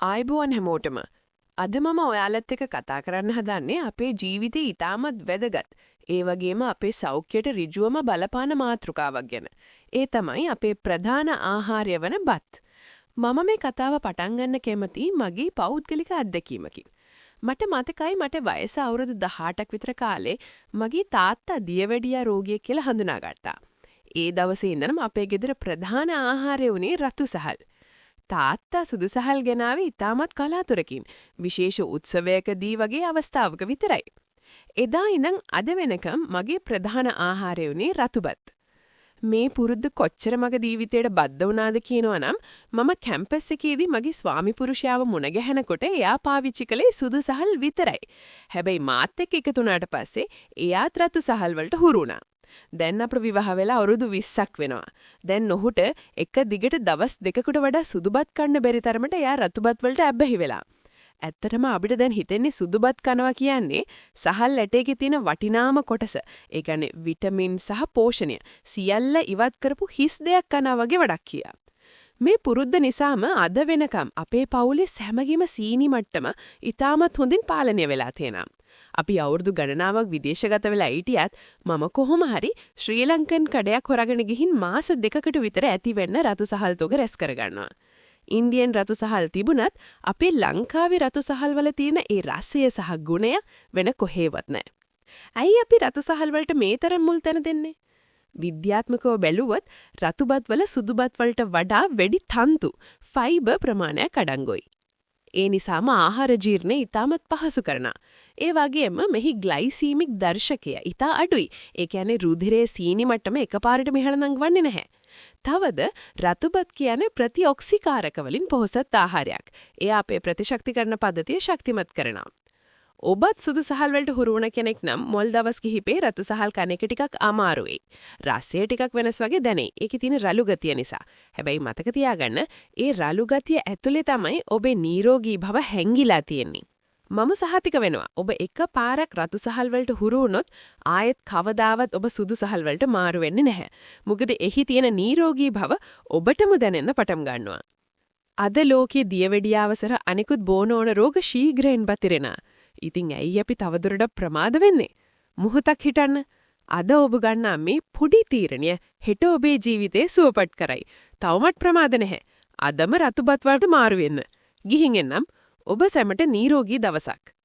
ආයිබෝන් හැමෝටම අද මම ඔයාලත් එක්ක කතා කරන්න හදන්නේ අපේ ජීවිතේ ඊටමත් වැදගත් ඒ වගේම අපේ සෞඛ්‍යයට ඍජුවම බලපාන මාතෘකාවක් ගැන. ඒ තමයි අපේ ප්‍රධාන ආහාරය වන බත්. මම මේ කතාව පටන් ගන්න කැමති මගේ පෞද්ගලික අත්දැකීමකින්. මට මතකයි මට වයස අවුරුදු 18ක් විතර කාලේ මගේ තාත්තා දියවැඩියා රෝගියෙක් කියලා හඳුනාගත්තා. ඒ දවසේ ඉඳන්ම අපේ ගෙදර ප්‍රධාන ආහාරය වුණේ රතු සහල්. තාත්තා සුදු සහල් ගෙනාවේ ඉතාමත් කලාතුරකින් විශේෂ උත්සවයකදී වගේ අවස්ථාවක විතරයි. එදා ඉඳන් අද වෙනකම් මගේ ප්‍රධාන ආහාරය වුණේ රතුබත්. මේ පුරුද්ද කොච්චර මගේ ජීවිතේට බද්ධ වුණාද කියනවනම් මම කැම්පස් එකේදී මගේ ස්වාමි පුරුෂයාව මුණ ගැහෙනකොට එයා පාවිච්චි කළේ සුදු සහල් විතරයි. හැබැයි මාත් එක්ක එකතු වුණාට පස්සේ එයාත් රතු සහල් වලට හුරු වුණා. දැන් අපේ විවාහ වෙලා අවුරුදු 20ක් වෙනවා. දැන් ඔහුට එක දිගට දවස් දෙකකට වඩා සුදුබත් කන්න බැරි තරමට එයා රතුබත් වලට ඇබ්බැහි වෙලා. ඇත්තටම අපිට දැන් හිතෙන්නේ සුදුබත් කනවා කියන්නේ සහල් ඇටයක තියෙන වටිනාම කොටස. ඒ කියන්නේ විටමින් සහ පෝෂණය සියල්ල ඉවත් කරපු හිස් දෙයක් කනවා වගේ වැඩක් කියා. මේ පුරුද්ද නිසාම අද වෙනකම් අපේ පවුලේ හැමගේම සීනි මට්ටම ඉතාමත් හොඳින් පාලනය වෙලා තියෙනවා. අපි අවුරුදු ගණනාවක් විදේශගත වෙලා හිටියත් මම කොහොම හරි ශ්‍රී ලංකන් කඩයක් හොරගෙන ගිහින් මාස 2කට විතර ඇති වෙන්න රතු සහල් තොග රැස් කරගන්නවා. ඉන්දියන් රතු සහල් තිබුණත් අපේ ලංකාවේ රතු සහල් වල තියෙන ඒ රසය සහ ගුණය වෙන කොහෙවත් නැහැ. ඇයි අපි රතු සහල් වලට මේ තරම් මුල් තැන දෙන්නේ? විද්‍යාත්මකව බැලුවොත් රතුබත් වල සුදුබත් වලට වඩා වැඩි තන්තු ෆයිබර් ප්‍රමාණයක් අඩංගුයි. ඒ නිසාම ආහාර ජීර්ණය ඉතාමත් පහසු කරනවා. ඒ වගේම මෙහි ග්ලයිසීමික් දර්ශකය ඉතා අඩුයි. ඒ කියන්නේ රුධිරයේ සීනි මට්ටම එකපාරට මෙහෙළ නංවන්නේ නැහැ. තවද රතුබත් කියන්නේ ප්‍රතිඔක්සිකාරක වලින් පොහොසත් ආහාරයක්. එය අපේ ප්‍රතිශක්තිකරණ පද්ධතිය ශක්තිමත් කරනවා. ඔබත් සුදු සහල් වලට හුරු වුණ කෙනෙක් නම් මොල් දවස් කිහිපේ රතු සහල් කන එක ටිකක් අමාරුයි. රසය ටිකක් වෙනස් වගේ දැනේ. ඒකේ තියෙන රළු ගතිය නිසා. හැබැයි මතක තියාගන්න, ඒ රළු ගතිය ඇතුලේ තමයි ඔබේ නිරෝගී භව හැංගිලා තියෙන්නේ. මම සහතික වෙනවා. ඔබ එක පාරක් රතු සහල් වලට හුරු වුණොත් ආයෙත් කවදාවත් ඔබ සුදු සහල් වලට මාරු වෙන්නේ නැහැ. මොකද එහි තියෙන නිරෝගී භව ඔබටම දැනෙන්න පටන් ගන්නවා. අද ලෝකයේ දියවැඩියාවසර අනිකුත් බෝන ඕන රෝග ශීඝ්‍රයෙන් බතිරෙනවා. ඉතින් ඇයි අපි තවදුරටත් ප්‍රමාද වෙන්නේ? මොහොතක් හිටන්න. අද ඔබ ගන්නා මේ පොඩි තීරණය හෙට ඔබේ ජීවිතේ සුවපත් කරයි. තවමත් ප්‍රමාද නැහැ. අදම රතුබත් වලට මාරු වෙන්න. ගිහින් එන්නම්. ඔබ සැමට නිරෝගී දවසක්.